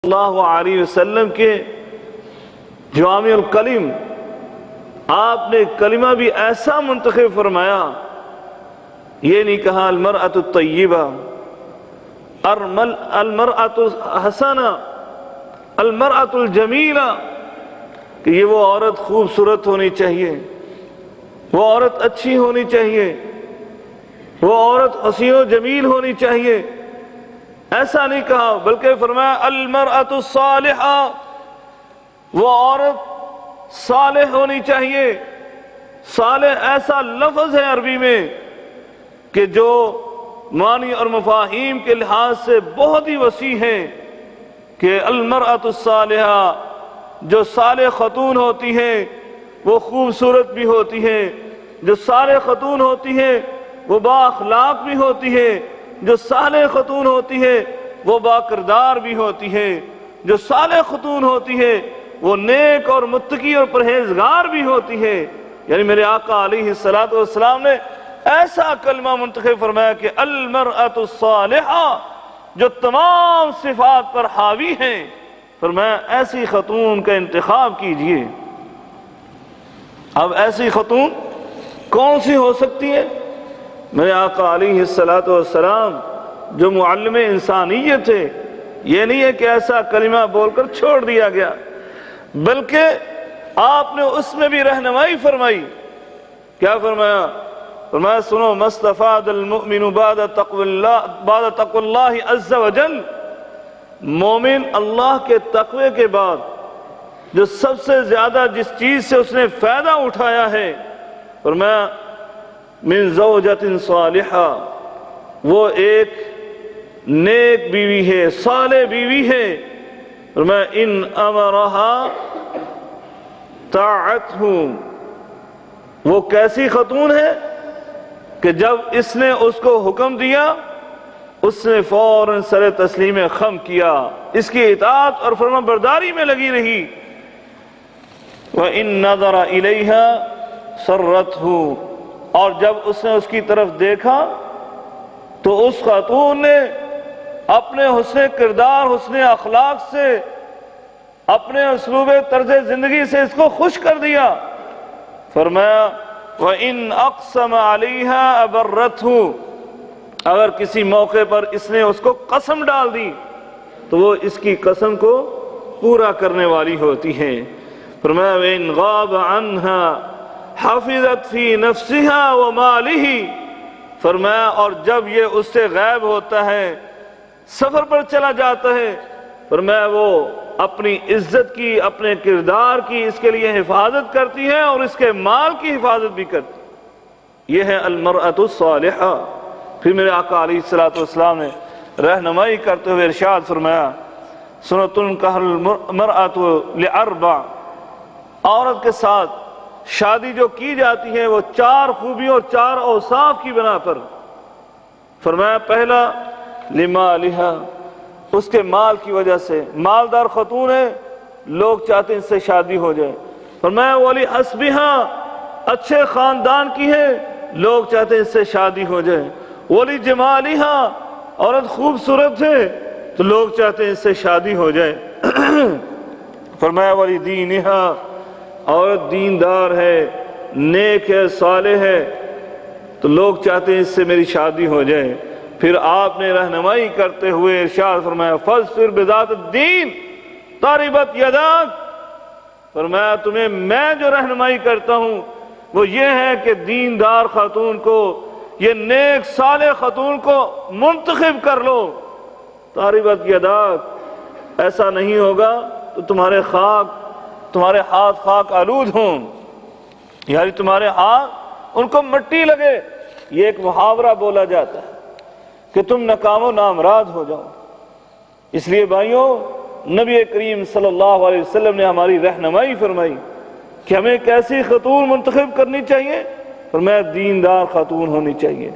اللہ علیہ وسلم کے جوامع الکلم، آپ نے کلمہ بھی ایسا منتخب فرمایا، یہ نہیں کہا المرأۃ الطیبہ، المرأۃ الحسنہ، المرأۃ الجمیلہ، کہ یہ وہ عورت خوبصورت ہونی چاہیے، وہ عورت اچھی ہونی چاہیے، وہ عورت حسین و جمیل ہونی چاہیے، ایسا نہیں کہا، بلکہ فرمایا المرأۃ الصالحہ، وہ عورت صالح ہونی چاہیے۔ صالح ایسا لفظ ہے عربی میں کہ جو معنی اور مفاہیم کے لحاظ سے بہت ہی وسیع ہے، کہ المرأۃ الصالحہ، جو صالح خاتون ہوتی ہے وہ خوبصورت بھی ہوتی ہے، جو صالح خاتون ہوتی ہے وہ با اخلاق بھی ہوتی ہے، جو صالح خاتون ہوتی ہے وہ با کردار بھی ہوتی ہے، جو صالح خاتون ہوتی ہے وہ نیک اور متقی اور پرہیزگار بھی ہوتی ہے۔ یعنی میرے آقا علیہ السلام نے ایسا کلمہ منتخب فرمایا کہ المرأۃ الصالحہ، جو تمام صفات پر حاوی ہیں، فرمایا ایسی خاتون کا انتخاب کیجئے۔ اب ایسی خاتون کون سی ہو سکتی ہے؟ میرے آقا علیہ السلام جو معلم انسانیت ہے، یہ نہیں ہے کہ ایسا کلمہ بول کر چھوڑ دیا گیا، بلکہ آپ نے اس میں بھی رہنمائی فرمائی۔ کیا فرمایا؟ فرمایا سنو، مستفاد المؤمن بعد تقوی اللہ عز وجل، مومن اللہ کے تقوی کے بعد جو سب سے زیادہ جس چیز سے اس نے فائدہ اٹھایا ہے، فرمایا من زوجۃ صالحہ، وہ ایک نیک بیوی ہے، صالح بیوی ہے۔ فرمایا ان امرہا طاعتہ، وہ کیسی خاتون ہے کہ جب اس نے اس کو حکم دیا اس نے فوراً سر تسلیم خم کیا، اس کی اطاعت اور فرما برداری میں لگی رہی۔ وَإِن نَظَرَ إِلَيْهَا سَرَّتْهُ، اور جب اس نے اس کی طرف دیکھا تو اس خاتون نے اپنے حسن کردار، حسن اخلاق سے، اپنے اسلوب طرز زندگی سے اس کو خوش کر دیا۔ فرمایا وَإِنْ أَقْسَمَ عَلَيْهَا أَبَرَّتْهُ، اگر کسی موقع پر اس نے اس کو قسم ڈال دی تو وہ اس کی قسم کو پورا کرنے والی ہوتی ہے۔ فرمایا وَإِنْ غَابَ عَنْهَا حَفِظَتْ فِي نَفْسِهَا وَمَالِهِ، فرمایا اور جب یہ اس سے غائب ہوتا ہے، سفر پر چلا جاتا ہے، فرمایا وہ اپنی عزت کی، اپنے کردار کی اس کے لیے حفاظت کرتی ہے اور اس کے مال کی حفاظت بھی کرتی۔ یہ ہے المرأۃ الصالحہ۔ پھر میرے آقا علیہ السلام نے رہنمائی کرتے ہوئے ارشاد فرمایا سنو تنکح المرأۃ لأربع، عورت کے ساتھ شادی جو کی جاتی ہے وہ 4 خوبیوں اور 4 اوصاف کی بنا پر۔ فرمایا پہلا لمالہا، اس کے مال کی وجہ سے، مالدار خاتون ہے، لوگ چاہتے ہیں اس سے شادی ہو جائے۔ فرمایا ولحسبہا، اچھے خاندان کی ہے، لوگ چاہتے ہیں اس سے شادی ہو جائے۔ ولجمالہا، عورت خوبصورت ہے تو لوگ چاہتے ہیں اس سے شادی ہو جائے۔ فرمایا ولدینہا، عورت دیندار ہے، نیک ہے، صالح ہے تو لوگ چاہتے ہیں اس سے میری شادی ہو جائے۔ پھر آپ نے رہنمائی کرتے ہوئے ارشاد فرمایا فَاظْفِرْ بِذَاتِ الدِّينِ تَرِبَتْ يَدَاكَ، فرمایا تمہیں میں جو رہنمائی کرتا ہوں وہ یہ ہے کہ دیندار خاتون کو، یہ نیک صالح خاتون کو منتخب کر لو۔ تَرِبَتْ يَدَاكَ، ایسا نہیں ہوگا تو تمہارے ہاتھ خاک آلود ہوں، یعنی تمہارے ہاتھ ان کو مٹی لگے۔ یہ ایک محاورہ بولا جاتا ہے کہ تم ناکام و نامراد ہو جاؤ۔ اس لیے بھائیوں، نبی کریم صلی اللہ علیہ وسلم نے ہماری رہنمائی فرمائی کہ ہمیں کیسی خاتون منتخب کرنی چاہیے، فرمایا دیندار خاتون ہونی چاہیے۔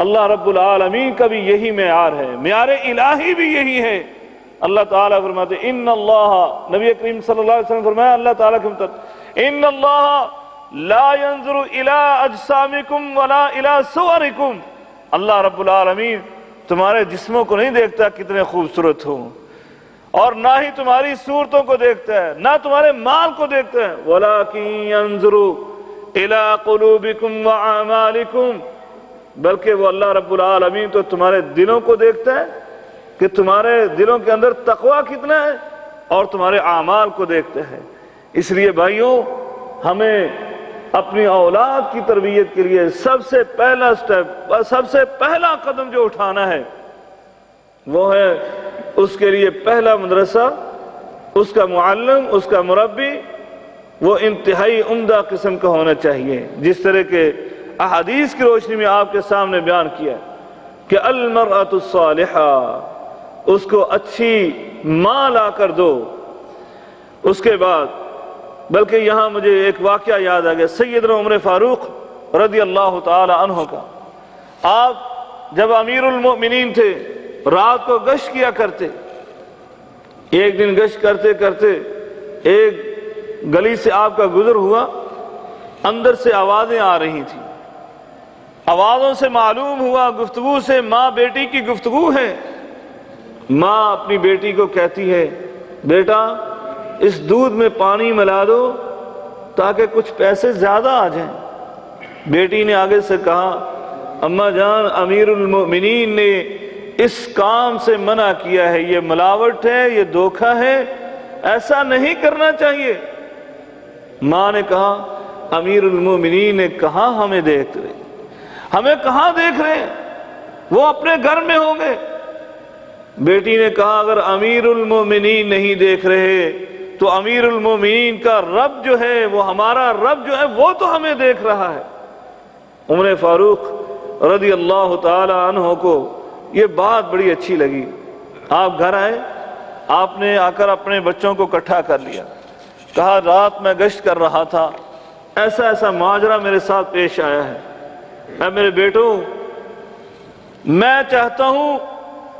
اللہ رب العالمین کا بھی یہی معیار ہے، معیار الہی بھی یہی ہے۔ اللہ تعالیٰ فرماتے ان اللہ، نبی کریم صلی اللہ علیہ وسلم فرمایا اللہ تعالیٰ کے متعلق ان اللہ لا ينظر الى اجسامکم ولا الى صورکم، اللہ رب العالمین تمہارے جسموں کو نہیں دیکھتا کتنے خوبصورت ہو، اور نہ ہی تمہاری صورتوں کو دیکھتا ہے، نہ تمہارے مال کو دیکھتا ہے۔ وَلَٰكِن يَنظُرُ إِلَىٰ قُلُوبِكُمْ وَأَعْمَالِكُمْ، بلکہ وہ اللہ رب العالمین تو تمہارے دلوں کو دیکھتا ہے کہ تمہارے دلوں کے اندر تقوی کتنا ہے، اور تمہارے اعمال کو دیکھتا ہے۔ اس لیے بھائیوں، ہمیں اپنی اولاد کی تربیت کے لیے سب سے پہلا سٹیپ، سب سے پہلا قدم جو اٹھانا ہے وہ ہے اس کے لیے پہلا مدرسہ، اس کا معلم، اس کا مربی وہ انتہائی عمدہ قسم کا ہونا چاہیے، جس طرح کے احادیث کی روشنی میں آپ کے سامنے بیان کیا کہ المرأة الصالحہ، اس کو اچھی ماں لا کر دو۔ اس کے بعد بلکہ یہاں مجھے ایک واقعہ یاد آ گیا سیدنا عمر فاروق رضی اللہ تعالی عنہ کا۔ آپ جب امیر المؤمنین تھے رات کو گشت کیا کرتے، ایک دن گشت کرتے کرتے ایک گلی سے آپ کا گزر ہوا، اندر سے آوازیں آ رہی تھیں، آوازوں سے معلوم ہوا گفتگو سے ماں بیٹی کی گفتگو ہے۔ ماں اپنی بیٹی کو کہتی ہے بیٹا اس دودھ میں پانی ملا دو تاکہ کچھ پیسے زیادہ آ جائیں۔ بیٹی نے آگے سے کہا اماں جان امیر المؤمنین نے اس کام سے منع کیا ہے، یہ ملاوٹ ہے، یہ دھوکہ ہے، ایسا نہیں کرنا چاہیے۔ ماں نے کہا امیر المؤمنین نے کہاں ہمیں دیکھ رہے، ہمیں کہاں دیکھ رہے، وہ اپنے گھر میں ہوں گے۔ بیٹی نے کہا اگر امیر المؤمنین نہیں دیکھ رہے تو امیر المؤمنین کا رب جو ہے، وہ ہمارا رب جو ہے وہ تو ہمیں دیکھ رہا ہے۔ عمر فاروق رضی اللہ تعالی عنہ کو یہ بات بڑی اچھی لگی۔ آپ گھر آئے، آپ نے آ کر اپنے بچوں کو اکٹھا کر لیا، کہا رات میں گشت کر رہا تھا، ایسا ایسا ماجرا میرے ساتھ پیش آیا ہے۔ اے میرے بیٹوں، میں چاہتا ہوں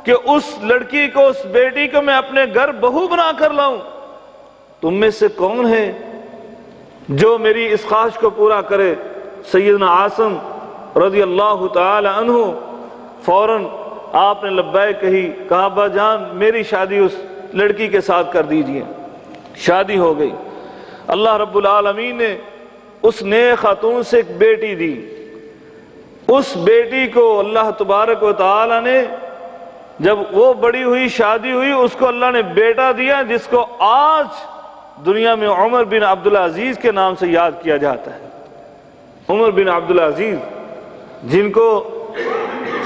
کہ اس لڑکی کو، اس بیٹی کو میں اپنے گھر بہو بنا کر لاؤں۔ تم میں سے کون ہے جو میری اس خواہش کو پورا کرے؟ سیدنا عاصم رضی اللہ تعالی عنہ فوراً آپ نے لبیک کہی، کہا ابا جان میری شادی اس لڑکی کے ساتھ کر دیجئے۔ شادی ہو گئی۔ اللہ رب العالمین نے اس نیک خاتون سے ایک بیٹی دی۔ اس بیٹی کو اللہ تبارک و تعالی نے جب وہ بڑی ہوئی، شادی ہوئی، اس کو اللہ نے بیٹا دیا جس کو آج دنیا میں عمر بن عبدالعزیز کے نام سے یاد کیا جاتا ہے۔ عمر بن عبدالعزیز جن کو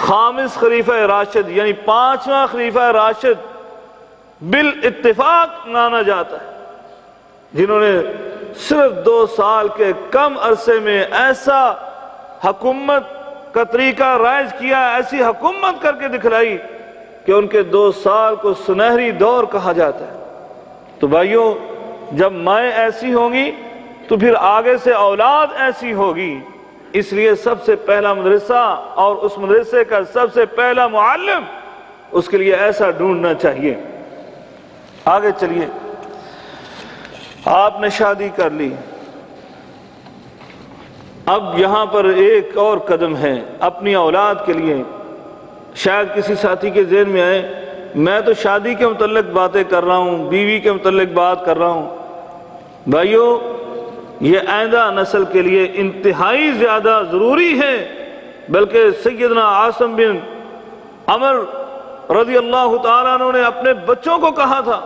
خامس خلیفہ راشد یعنی پانچواں خلیفہ راشد بالاتفاق مانا جاتا ہے، جنہوں نے صرف 2 سال کے کم عرصے میں ایسا حکومت کا طریقہ رائج کیا، ایسی حکومت کر کے دکھلائی کہ ان کے 2 سال کو سنہری دور کہا جاتا ہے۔ تو بھائیوں، جب مائیں ایسی ہوں گی تو پھر آگے سے اولاد ایسی ہوگی۔ اس لیے سب سے پہلا مدرسہ اور اس مدرسے کا سب سے پہلا معلم اس کے لیے ایسا ڈھونڈنا چاہیے۔ آگے چلیے، آپ نے شادی کر لی، اب یہاں پر ایک اور قدم ہے اپنی اولاد کے لیے۔ شاید کسی ساتھی کے ذہن میں آئے میں تو شادی کے متعلق باتیں کر رہا ہوں، بیوی کے متعلق بات کر رہا ہوں۔ بھائیو، یہ آئندہ نسل کے لیے انتہائی زیادہ ضروری ہے، بلکہ سیدنا عاصم بن عمر رضی اللہ تعالیٰ عنہ نے اپنے بچوں کو کہا تھا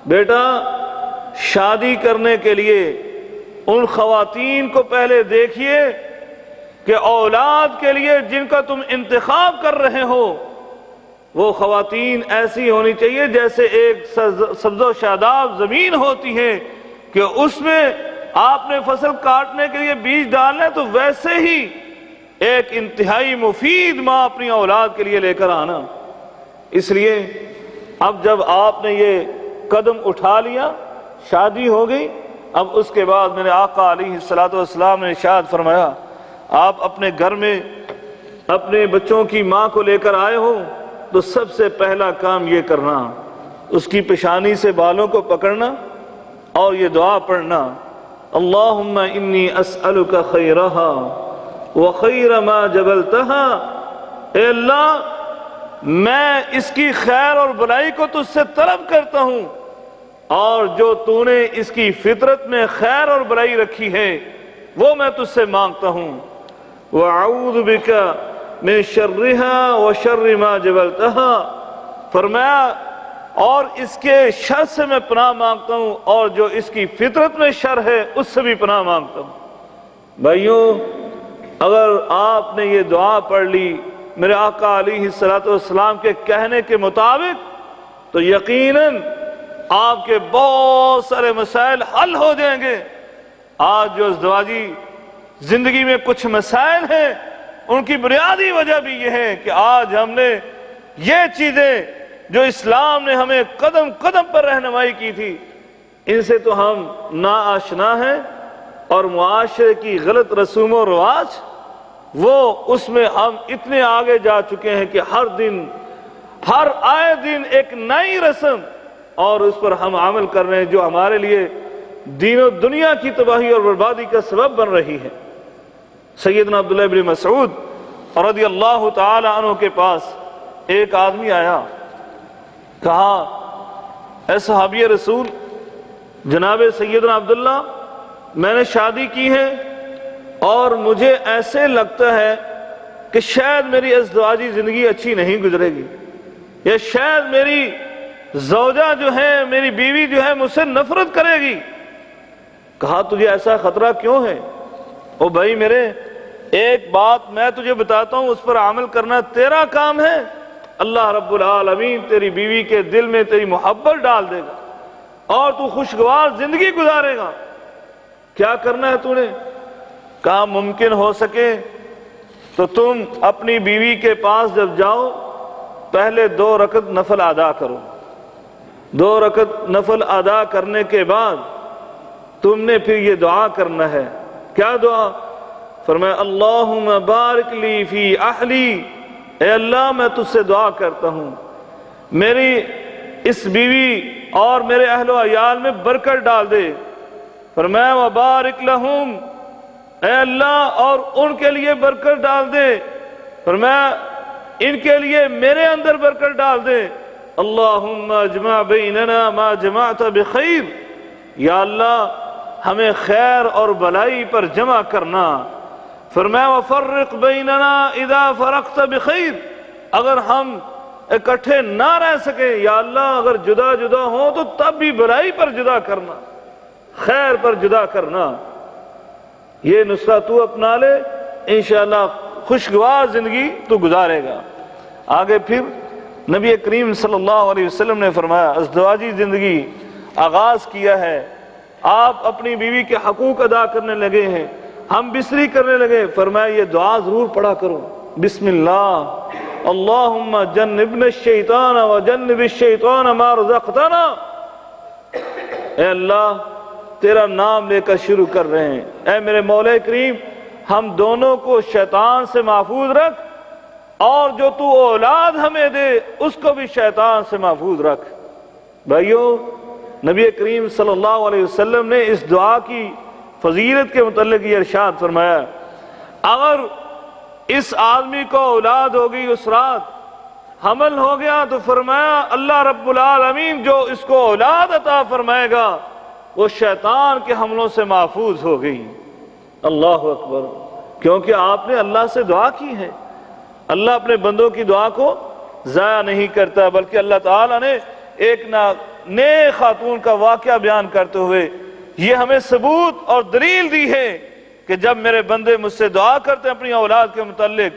بیٹا شادی کرنے کے لیے ان خواتین کو پہلے دیکھیے کہ اولاد کے لیے جن کا تم انتخاب کر رہے ہو وہ خواتین ایسی ہونی چاہیے جیسے ایک سبز و شاداب زمین ہوتی ہے کہ اس میں آپ نے فصل کاٹنے کے لیے بیج ڈالنا ہے، تو ویسے ہی ایک انتہائی مفید ماں اپنی اولاد کے لیے لے کر آنا۔ اس لیے اب جب آپ نے یہ قدم اٹھا لیا، شادی ہو گئی، اب اس کے بعد میرے آقا علیہ السلام نے ارشاد فرمایا آپ اپنے گھر میں اپنے بچوں کی ماں کو لے کر آئے ہو تو سب سے پہلا کام یہ کرنا، اس کی پیشانی سے بالوں کو پکڑنا اور یہ دعا پڑھنا، اللہم انی اسألک خیرہا وخیر ما جبلتہا، اے اللہ میں اس کی خیر اور بلائی کو تجھ سے طلب کرتا ہوں، اور جو تو نے اس کی فطرت میں خیر اور بلائی رکھی ہے وہ میں تجھ سے مانگتا ہوں۔ وَأَعُوذُ بِكَ مِن شَرِّهَا وَشَرِّ مَا جَبَلْتَهَا، فرمایا اور اس کے شر سے میں پناہ مانگتا ہوں، اور جو اس کی فطرت میں شر ہے اس سے بھی پناہ مانگتا ہوں۔ بھائیوں، اگر آپ نے یہ دعا پڑھ لی میرے آقا علیہ السلام کے کہنے کے مطابق، تو یقیناً آپ کے بہت سارے مسائل حل ہو جائیں گے۔ آج جو ازدواجی زندگی میں کچھ مسائل ہیں، ان کی بنیادی وجہ بھی یہ ہے کہ آج ہم نے یہ چیزیں جو اسلام نے ہمیں قدم قدم پر رہنمائی کی تھی، ان سے تو ہم ناآشنا ہیں، اور معاشرے کی غلط رسوم و رواج وہ اس میں ہم اتنے آگے جا چکے ہیں کہ ہر دن ہر آئے دن ایک نئی رسم اور اس پر ہم عمل کر رہے ہیں جو ہمارے لیے دین و دنیا کی تباہی اور بربادی کا سبب بن رہی ہے۔ سیدنا عبداللہ بن مسعود رضی اللہ تعالی عنہ کے پاس ایک آدمی آیا، کہا اے صحابی رسول، جناب سیدنا عبداللہ، میں نے شادی کی ہے اور مجھے ایسے لگتا ہے کہ شاید میری ازدواجی زندگی اچھی نہیں گزرے گی، یا شاید میری زوجہ جو ہے، میری بیوی جو ہے مجھ سے نفرت کرے گی۔ کہا تجھے ایسا خطرہ کیوں ہے؟ او بھائی میرے، ایک بات میں تجھے بتاتا ہوں، اس پر عمل کرنا تیرا کام ہے، اللہ رب العالمین تیری بیوی کے دل میں تیری محبت ڈال دے گا اور تو خوشگوار زندگی گزارے گا۔ کیا کرنا ہے تو نے؟ کہا ممکن ہو سکے تو تم اپنی بیوی کے پاس جب جاؤ پہلے 2 رکعت نفل ادا کرو، 2 رکعت نفل ادا کرنے کے بعد تم نے پھر یہ دعا کرنا ہے۔ کیا دعا؟ فرمایا اللہم بارک لی فی اہلی، اے اللہ میں تجھ سے دعا کرتا ہوں میری اس بیوی اور میرے اہل و عیال میں برکت ڈال دے۔ فرمایا وبارک لہم، اے اللہ اور ان کے لیے برکت ڈال دے۔ فرمایا ان کے لیے میرے اندر برکت ڈال دے۔ اللہم اجمع بیننا ما جمعت بخیر، یا اللہ ہمیں خیر اور بلائی پر جمع کرنا۔ فرمایا وفرق بیننا اذا فرقت بخیر، اگر ہم اکٹھے نہ رہ سکیں یا اللہ اگر جدا جدا ہوں تو تب بھی بلائی پر جدا کرنا، خیر پر جدا کرنا۔ یہ نسخہ تو اپنا لے، انشاءاللہ خوشگوار زندگی تو گزارے گا۔ آگے پھر نبی کریم صلی اللہ علیہ وسلم نے فرمایا ازدواجی زندگی آغاز کیا ہے، آپ اپنی بیوی کے حقوق ادا کرنے لگے ہیں، ہم بستری کرنے لگے، فرمایا یہ دعا ضرور پڑھا کرو، بسم اللہ اللہم جنبنا الشیطان وجنب الشیطان ما رزقتنا۔ اے اللہ تیرا نام لے کر شروع کر رہے ہیں، اے میرے مولا کریم ہم دونوں کو شیطان سے محفوظ رکھ، اور جو تو اولاد ہمیں دے اس کو بھی شیطان سے محفوظ رکھ۔ بھائیو، نبی کریم صلی اللہ علیہ وسلم نے اس دعا کی فضیلت کے متعلق یہ ارشاد فرمایا، اگر اس آدمی کو اولاد ہوگی اس رات، حمل ہو گیا، تو فرمایا اللہ رب العالمین جو اس کو اولاد عطا فرمائے گا وہ شیطان کے حملوں سے محفوظ ہو گئی۔ اللہ اکبر، کیونکہ آپ نے اللہ سے دعا کی ہے۔ اللہ اپنے بندوں کی دعا کو ضائع نہیں کرتا، بلکہ اللہ تعالیٰ نے ایک نیک خاتون کا واقعہ بیان کرتے ہوئے یہ ہمیں ثبوت اور دلیل دی ہے کہ جب میرے بندے مجھ سے دعا کرتے ہیں اپنی اولاد کے متعلق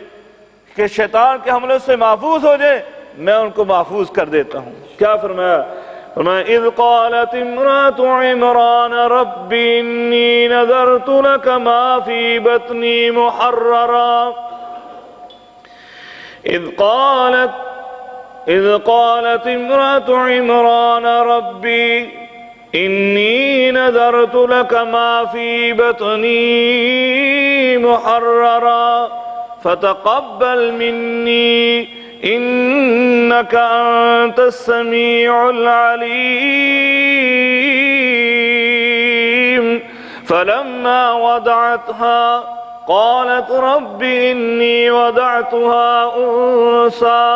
کہ شیطان کے حملوں سے محفوظ ہو جائے، میں ان کو محفوظ کر دیتا ہوں۔ کیا فرمایا؟ فرمایا اذ قالت امرأة عمران رب انی نذرت لك ما فی بطنی محررا۔ اذ قالت امرأة عمران ربی انی نذرت لك ما فی بطنی محررا فتقبل منی انك انت السميع العليم۔ فلما وضعتها قالت رب إني وضعتها أنثى